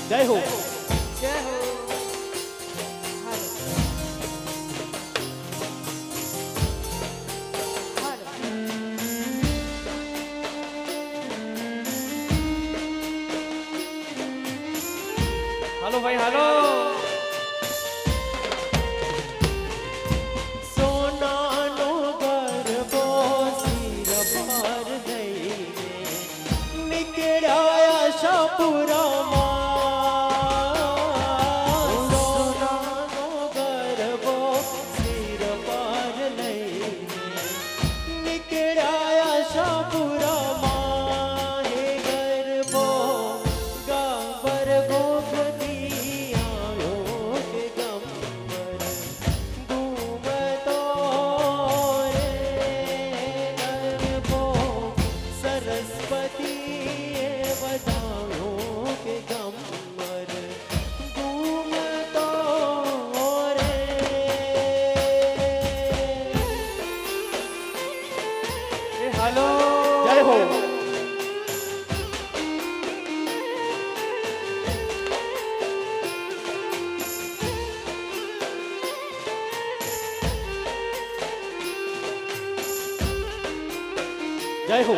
જય હો. જય હો. હાલો ભાઈ હાલો. સોનાનો ગરબો સિર પર દઈને નીકળ્યા આશાપુરામાં. સોનાનો ગરબો સિર પર લઈને નીકળ્યા આશાપુરામાં. હે ગરબો ગાબર ગોખતી આવ્યો કે ગમ્મર ઘૂમતો રે. ગરબો સરસ્વતીએ બતાવ્યો કે ગમ્મર ઘૂમતો રે. હાલો જય હો. જય હો.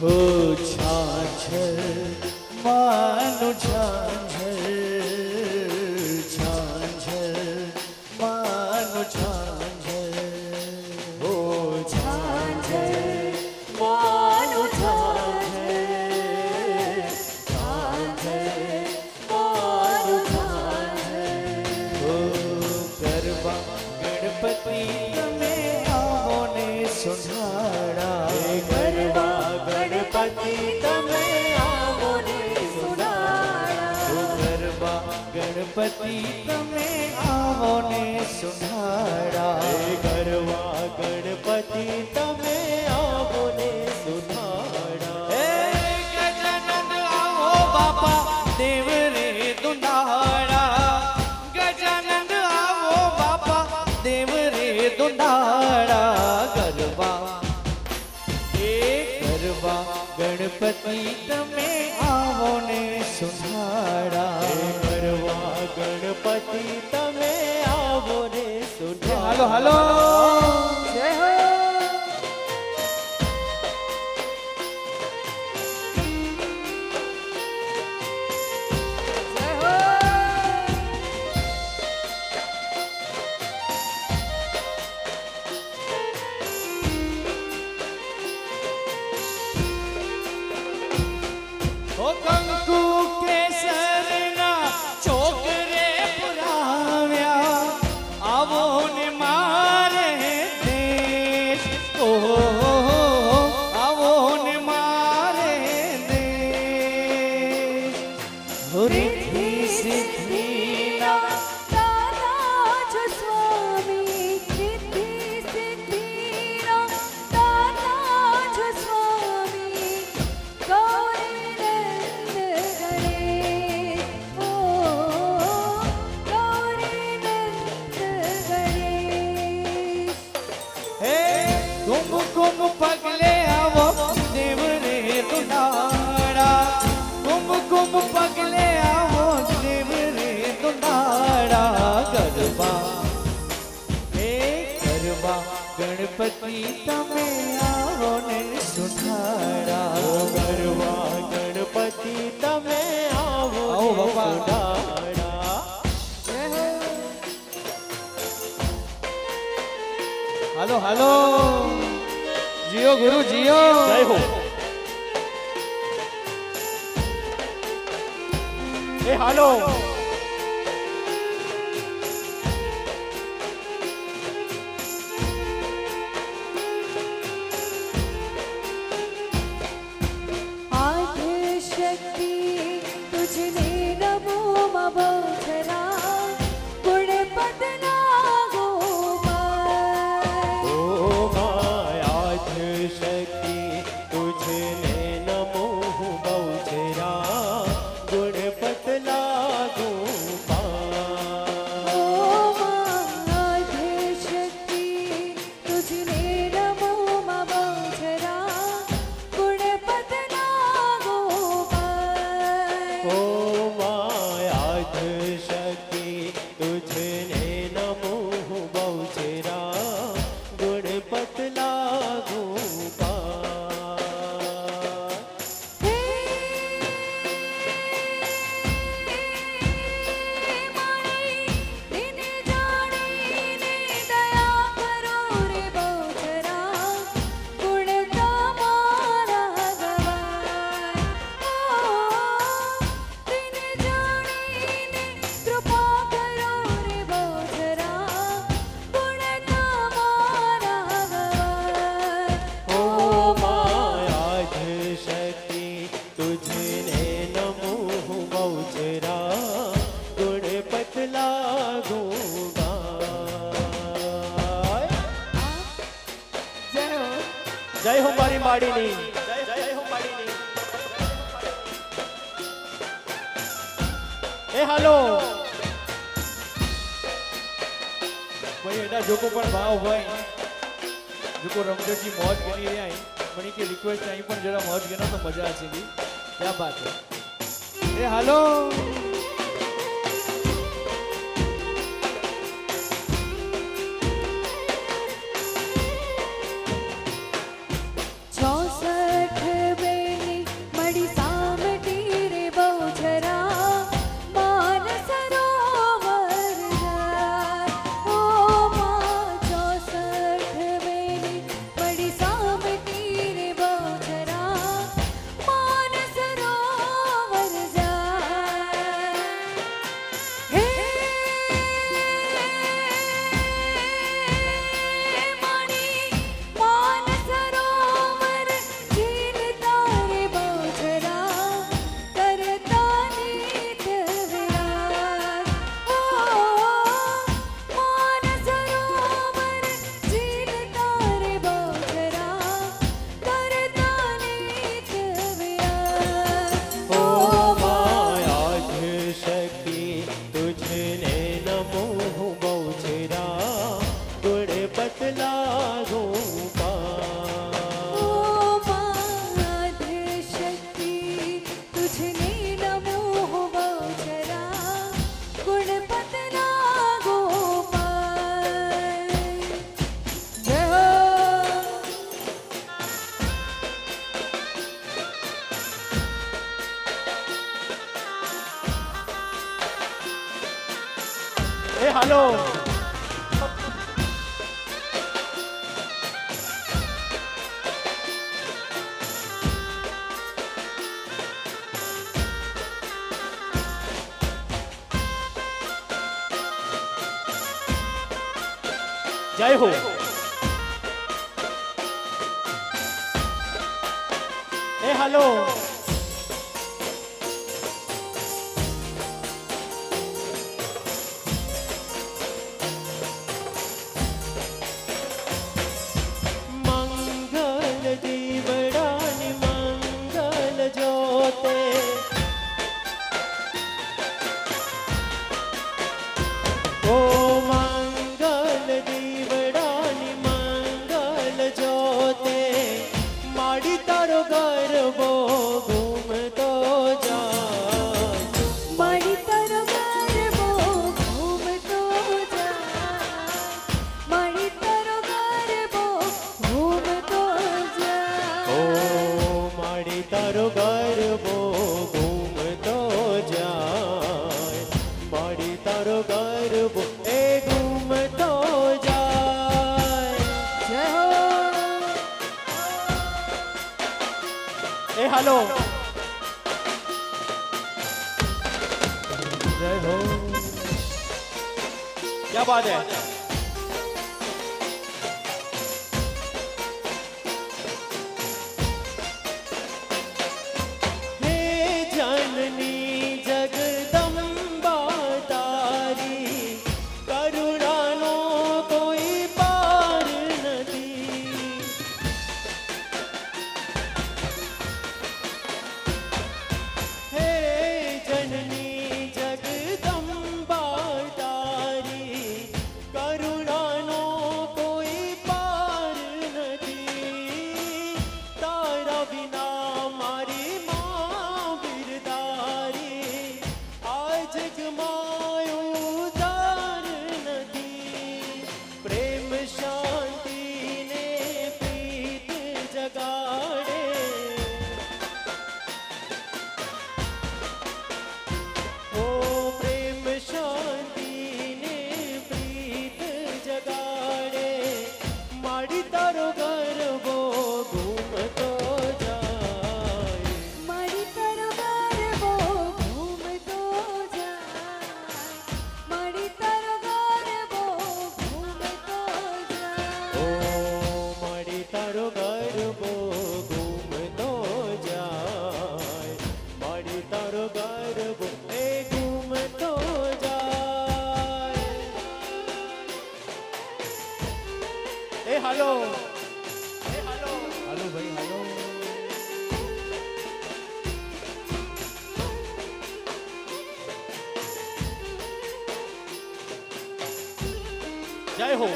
હો છાછર માનું છાછર છાછર માનું છાછર. હો છાછર માનું છાછર છાછર માનું છાછર. હો ગરબા ગણપતિ તમે આવો ને સુધારા. ગરબા ગણપતિ તમે આવો ને સુધારા. ગરબા ગણપતિ તમે આવો ને સુધારા. ગરબા ગણપતિ તમે આવો ને સુધારા. ગજાનંદ આવો બાપા દેવ રે દુંદાળા. ગજાનંદ આવો બાપા દેવ રે દુંદાળા. ગરબા ગરબા ગણપતિ તમે આવો ને સુધારા. ગરબા ગણપતિ તમે આવો ને સુધારા. હાલો હાલો જય હો. જય હો. ઓ કંકુ કેસરના છોકરે પુરાવ્યા. આવો ને મારે દેશ. ઓહો આવો ને મારે દેશ. રિદ્ધિ સિદ્ધિના દાદા છો સ્વામી. સિદ્ધિ સિદ્ધિના દાદા છો સ્વામી. ગૌરી નંદ ગણેશ. ઓ ગૌરી નંદ ગણેશ. હે કુમ કુમ પગલે આવો દેવ રે દુલારા. કુમ કુમ પગલે આવો દેવ રે દુલારા. ગરબા હે ગરબા ગણપતિ તમે આવો ને સુધારા. ગરબા ગણપતિ તમે આવો સુધારા. જય હો. હાલો હાલો જીઓ ગુરુ જીઓ. જય હો. એ હાલો आद्य शक्ति तुझने नमो मबोधरा. गुणपत लागो माय. ઓ માયા શક્તિ તુझने નમો બહુચરા. ગુણપત લાગો અંબાની માડીની જય હો માડીની એ હાલો ભાઈ એના જોકો પણ ભાવ ભાઈ જોકો રમજોજી મોજ ગણી રહ્યા અહીં મણી કે રિક્વેસ્ટ અહીં પણ જરા મોજ ગણો તો મજા આવશે દી ક્યાં બાત હે એ હાલો ચોસઠ બેની મળી સામટી રે બહુચરા માન સરોવર જાય ઓ માં 64 બેની મળી સામટી રે બહુચરા માન સરોવર જાય હે માણી માન સરોવર જીલ તારે બહુચરા કરતા નીત વિરાજ ઓ માન સરોવર જીલ તારે બહુચરા કરતા નીત વિરાજ ઓ માયા શક્તિ તુझने નમો બહુચરા ગુણ બતલા ગોપાલ ઓ માધ્ય શક્તિ તુझने નમો બહુચરા ગુણ પતલા ગોપાલ જય હો એ હાલો જય હો એ હાલો મંગલ દીવડાની મંગલ જ્યોતે ઓ મંગલ દીવડાની મંગલ જ્યોતે માડી તારો ગરબો ઘૂમતો જાય મારી તારો ગરબો ઘૂમતો જાય મારી તારો ગરબો ઘૂમતો જાય ઓ માડી તારો ગરબો ઘૂમતો જાય માડી તારો ગરબો એ ઘૂમતો જાય જય હો એ હાલો જય હો क्या बात है हे जननी जगदम्बा तारी करुणानो કોઈ પાર નથી હે જનની જગદમ્બા તારી કરુણાનો કોઈ પાર નથી તારા વિના મારી માં બિરદારી આ જગમાં ઉધાર નથી પ્રેમ શાંતિ ને પ્રીત જગાડે ઓ પ્રેમ શાંતિ ને પ્રીત જગાડે માડી તારો ગરબો ઘૂમતો જાય મારી તારો ગરબો ઘૂમતો જાય મારી તારો ગરબો ઘૂમતો જાય ઓ માડી તારો ગરબો ઘૂમતો જાય માડી તારો ગરબો એ ઘૂમતો જાય એ હાલો હાલો ભાઈ હાલો જય હો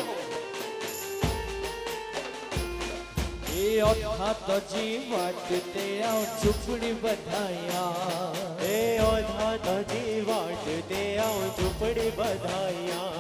એ ઓઠા તો જીવાત તે આવ ઝૂંપડી બધાયા એ ઓધા તજી વાટ તે આવ ઝૂંપડી બધાયા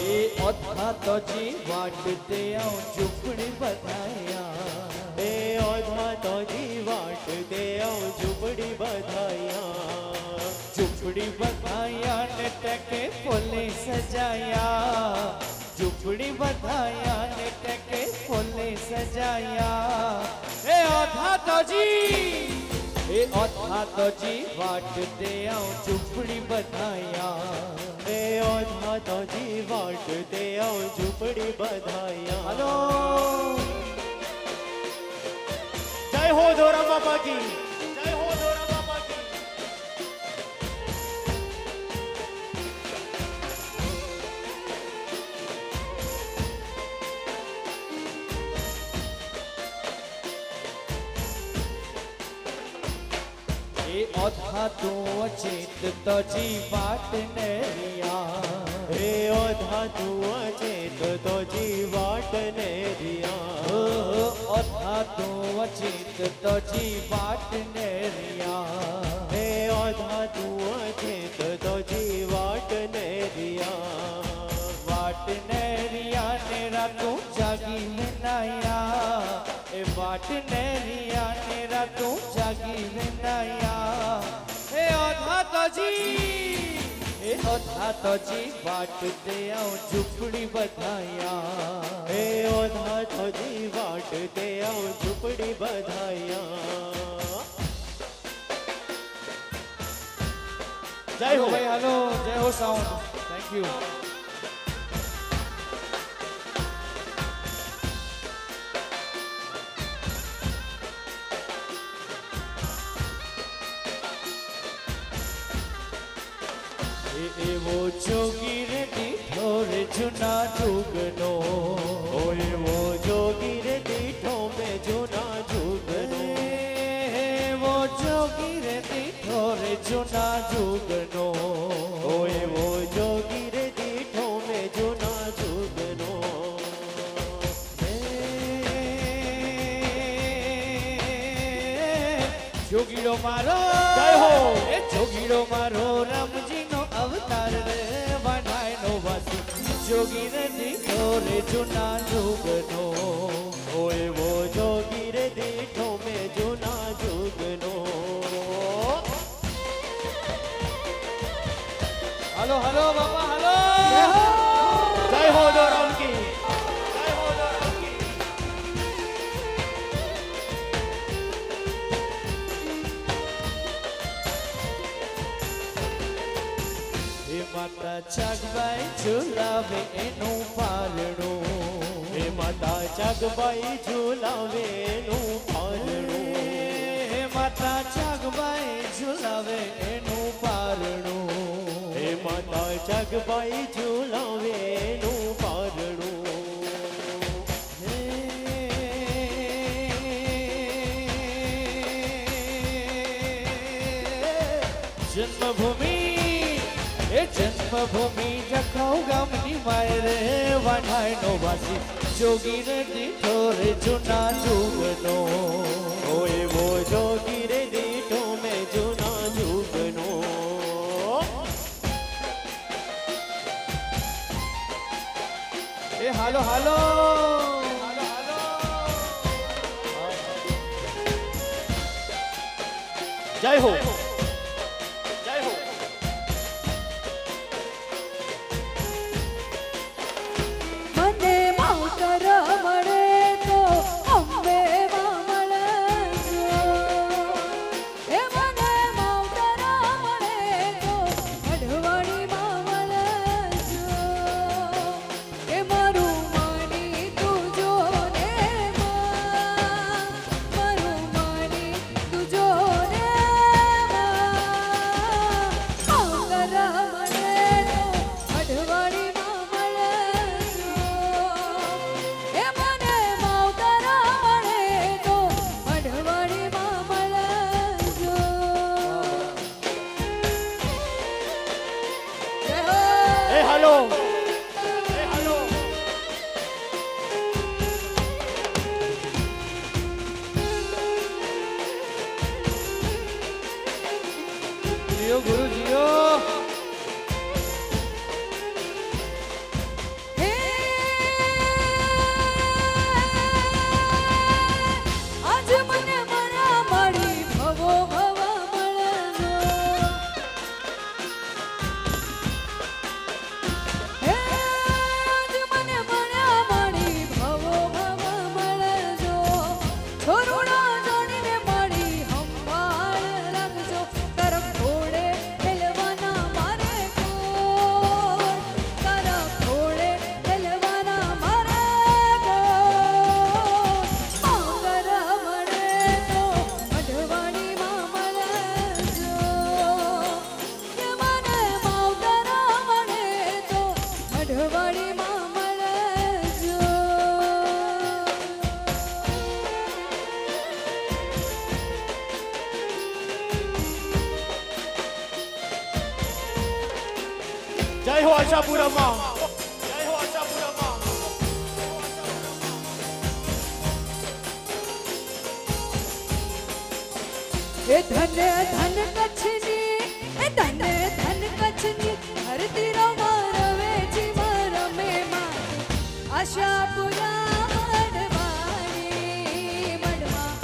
એ ઓઠા તો જીવાત તે આવ ઝૂંપડી બધાયા એ ઓધા તજી વાટ તે આવ ઝૂંપડી બધાયા ઝૂંપડી બધાયા ને ટકે ફૂલે સજાયા ઝૂંપડી બધાયા ને ટકે ફૂલે સજાયા એ ઓઠા તો જી વાટ તે આવ ઝૂંપડી બધાયા એ ઓધા તજી વાટ તે આવ ઝૂંપડી બધાયા હલો જય હો ધોરા બાપા કી જય હો ધોરા બાપા કી એ ઓઠા તું અચેત તો જી વાટ ને રિયા હે ઓધા તું અચેત તો જીવાટ ને રિયા ઓઠા તું અચેત તો જી વાટ ને રિયા હે ઓધા તું અચેત તો જીવાટ ને રિયા વાટ ને રિયા ને રાતું જાગી વિનાયા એ વાટ ને રિયા ને રાતું જાગી વિનાયા એ ઓઠા તો જી વાટ તે આવ ઝૂંપડી બધાયા હે ઓધા તો જીવાટ તે આવ ઝૂંપડી બધાયા જય હો ભાઈ હાલો જય હો સાઉન્ડ થેન્ક યુ એવો જોગી રે દીઠો રે જૂના જુગનો ઓ એવો જોગી રે દીઠો મેં જૂના જુગનો એવો જોગી રે દીઠો રે જૂના જુગનો ઓ એવો જોગી રે દીઠો મેં જૂના જુગનો જોગીડો મારો જય હો એ જોગીડો મારો રામજીનો અવતાર રે વાઢાયનો વાસી જોગી રે દીઠો રે જૂના જુગનો ઓ એવો જોગી રે દીઠો મેં જૂના જુગનો હાલો હાલો બાપા હાલો જય હો દોરામ કી જય હો દોરામ કી હે માતા ચાગબાઈ ઝુલાવે એનું પારણું હે માતા જગબાઈ ઝુલાવે નું પારણું હે માતા ચાગબાઈ ઝુલાવે એનું પારણું હે માતા જગબાઈ ઝુલાવે નું પારણું જન્મભૂમિ એ જન્મભૂમિ જખૌ ગામની માય રે વાઢાયનો વાસી જોગી રે દીઠો રે જૂના જુગનો ઓ એવો જોગી રે દીઠો મેં જૂના જુગનો એ હાલો હાલો જય હો જય હો મને માવતર મળે તો અંબે માં મળજો એ મને માવતર મળે તો અઢવાડી માં મળજો એ મારું માની તું જો ને મારું માની તું જો ને માવતર મળે તો અઢવાડી માં મળજો એ મને માવતર મળે તો અઢવાડી માં મળજો જય હો એ હાલો એ હાલો જીઓ ગુરુ જીઓ. હે આજ મને મળ્યા મળી ભવો ભવ મળજો. હે આજ મને મળ્યા મળી ભવો ભવ મળજો. છોરુડા જોડીને મળી સંભાળ રાખજો. તરફ ઘોડે ખેલવાના મારે કોણ, તરફ ઘોડે ખેલવાના મારે કોણ. માવતર મળે તો અઢવાડીમાં મળજો. કે મને માવતર મળે તો અઢવાડીમાં મળજો. જય હો આશાપુરામાં, જય હો આશાપુરામાં. એ ધન ધન કચ્છની, એ ધન ધન કચ્છની ધરતી રવે છે રમે માં. આશાપુરા મઢવાડી, મઢમાં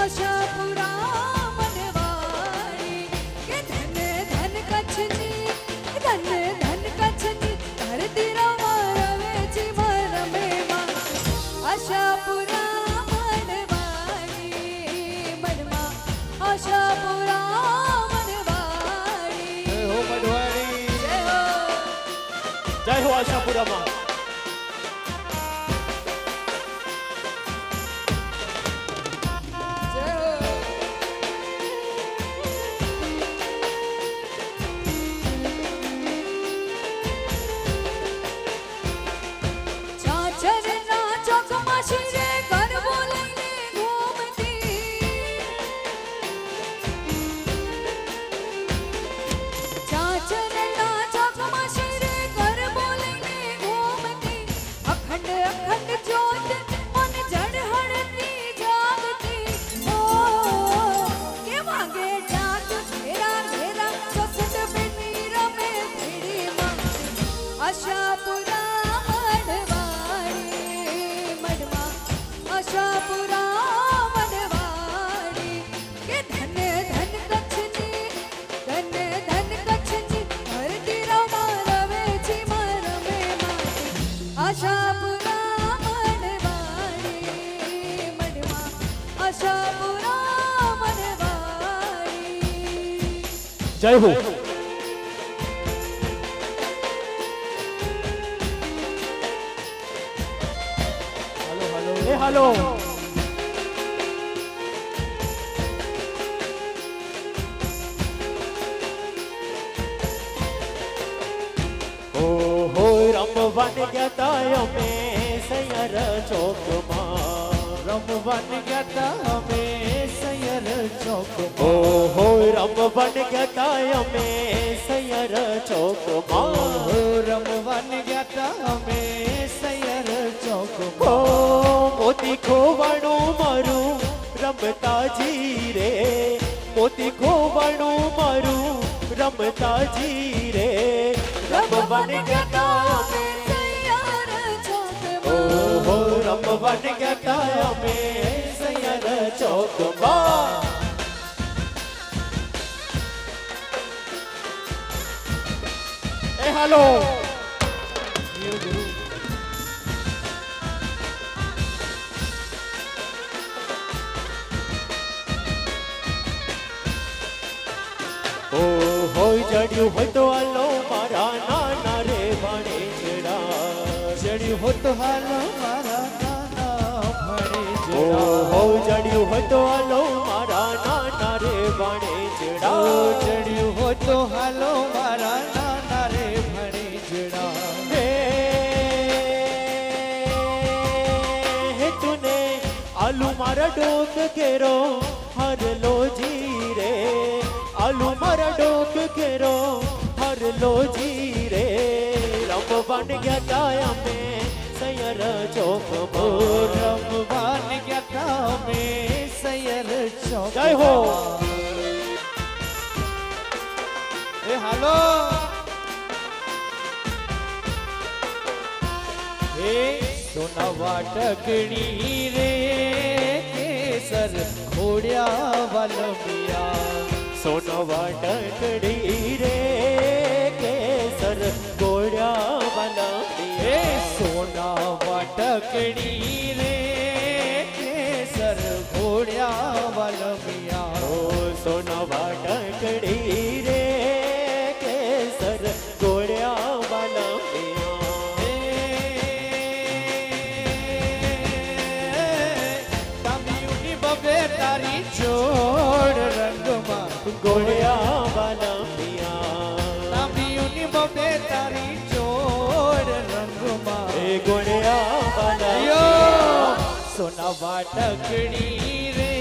આશાપુરા મઢવાડી. કે ધન ધન કચ્છની, ધન ધન કચ્છની ધરતી રવે છે રમે માં. આશાપુરા મઢવાડી, મઢમાં આશાપુરા મઢવાડી. જય હો મઢવાડી. જય હો. જય હો આશાપુરામાં. જય હો. ચાચરના ચોકમાં શિરે ગરબો લઈને ઘૂમતી. ચાચરના ચોકમાં શિરે ગરબો લઈને ઘૂમતી. અખંડ અખંડ જ્યોત મન ઝળહળતી જાગતી. ઓ કે વાગે જાત ઘેરા ઘેરા સસડ બેટી રમે ભીડીમાં. આશાપુરા મઢવાડી, મઢમાં આશાપુરા મઢવાડી. કે ધન ધન કચ્છની, ધન ધન કચ્છની ધરતી રવે છે રમે માં. આશાપુરા મઢવાડી, મઢમાં આશાપુરા મઢવાડી. જય હો. હાલો હાલો. એ હાલો. ઓહો રમવાન ગયા તા અમે સૈયર ચોકમાં. રમવાન ગયા તા અમે સૈયર ચોકમાં. ઓહો રમવાન ગયા તા અમે સૈયર ચોકમાં. ઓહો રમવાન ગયા તા અમે સૈયર ચોકમાં. ઓ મોતી ખોવાણું મારું રમતાજી રે, મોતી ખોવાણું મારું રમતાજી રે. રમવાન ગયા તા અમે, સૈયાર ચોકમાં. ઓહો રમવાન ગયા તા અમે સૈયર ચોકમાં. એ હાલો. જીઓ ગુરુ. ઓહો જડ્યું હોય તો હાલો મારા નાના રે ભણેજડા. ચડ્યું હોત હાલો મારા નાના ભણેજડા. ઓહો જડ્યું હોય તો હાલો મારા નાના રે ભણેજડા. ઓ ચડ્યું હોત તો હાલો મારા નાના રે ભણેજડા. હે તુને આલુ મારા ડોક કેરો હરલો જી રે. આલુ મારા ડોક કેરો હરલો જી રે. રમવાન ગયા તા અમે સૈયર ચોકમાં. રમવાન ગયા તા અમે સૈયર ચોકમાં. જય હો. એ હાલો એ સોના વાટકડી રે કેસર ઘોડ્યા વાલમિયા સોનો વાટકડી રે કેસર ગોળ્યા એ વાલા સોના વાટકડી રે કેસર ઘોડ્યા વાલમિયા ઓ સોનો વાટકડી રે કેસર ગોળ્યા વાલા તામિયુની બબે તારી જોડ રંગમાં ગોળ્યા વાલા પિયા તામિયુની બબે તારી જોડ રંગમાં એ ગોળ્યા વાલા યો સોના વાટકડી રે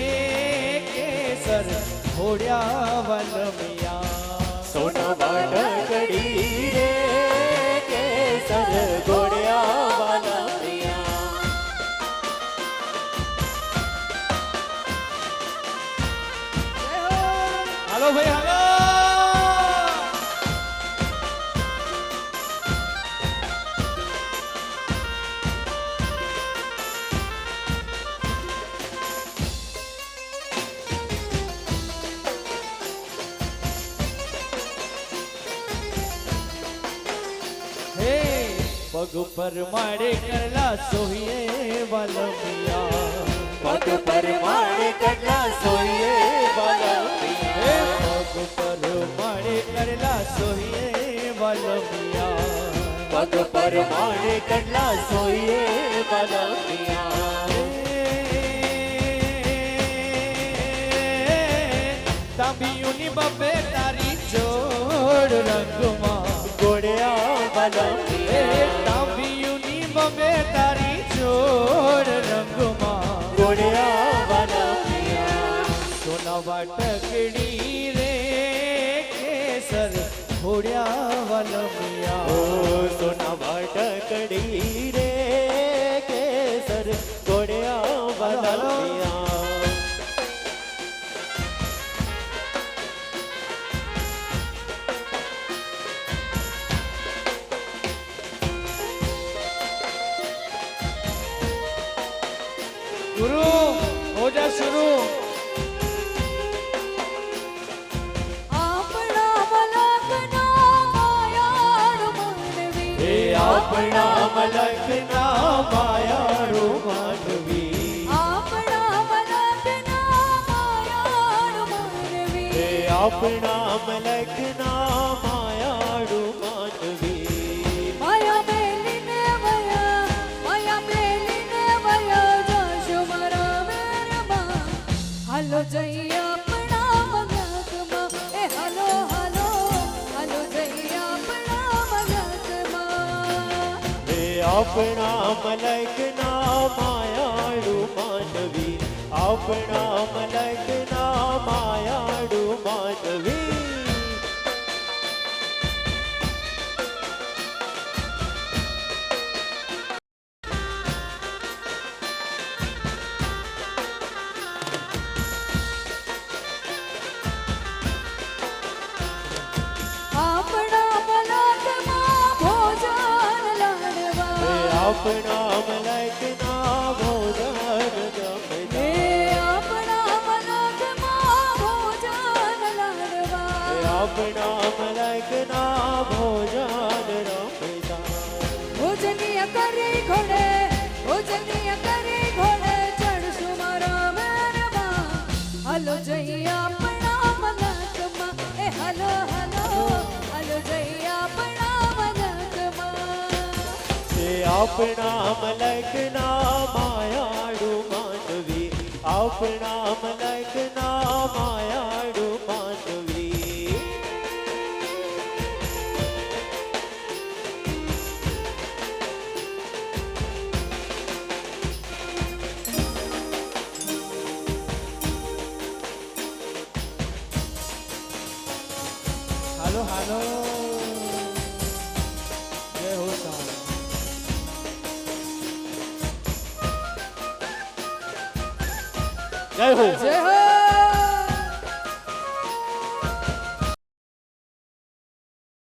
કેસર ઘોડ્યા વલમિયા સોનો વાટકડી રે કેસર ગોળ્યા વાલા પિયા હાલો ભાઈ હાલો હે પગ પર માડે કરલા સોહીએ વલમિયા પગ પર માળે કટલા સોઈએ વાલા હે પગ પર માડે કરલા સોહીએ વલમિયા પગ પર માળે કટલા સોઈએ વાલા પિયા તાંબિયુની બબે તારી જોડ રંગમાં ગોળ્યા વાલા એ પિયા તાંબિયુની બબે તારી જોડ રંગમાં ગોળ્યા વાલા પિયા સોના વાટકડી રે કેસર ઘોડ્યા વલમિયા ઓ સોના વાટકડી રે કેસર ગોળ્યા વાલા પિયા ગુરુ હો જા શુરુ આપણા મલકના માયાળુ માનવી એ આપણા મલકના માયાળુ માનવી આપણા મલકના માયાળુ માનવી એ આપણા મલકના માયાળુ માનવી માયા મેલીને જાશો મારા મેરમાં હાલો જઈએ આપણા મલકમાં એ હાલો હાલો હાલો જઈએ આપણા મલકમાં એ આપણા મલકના માયાળુ માનવી આપણા મલકના માયાળુ માનવી આપણા મલકમાં ભોજન એ લાડવા આપણા મલકના ભોજન એ જમતા આપણા મલકમાં ભોજન એ લાડવા આપણા મલકના ભોજન રમતા ભોજનીય કરી ઘોડે ભોજનીય કરી ઘોડે ચડશું મારા મેરમાં હાલો જઈએ આપણા મલકમાં એ હાલો હાલો હાલો જઈએ આપણા મલકમાં એ આપણા મલકના માયાળુ માનવી આપણા મલકના માયાળુ માનવી હાલો હાલો જય હો સાઉન્ડ જય હો જય હો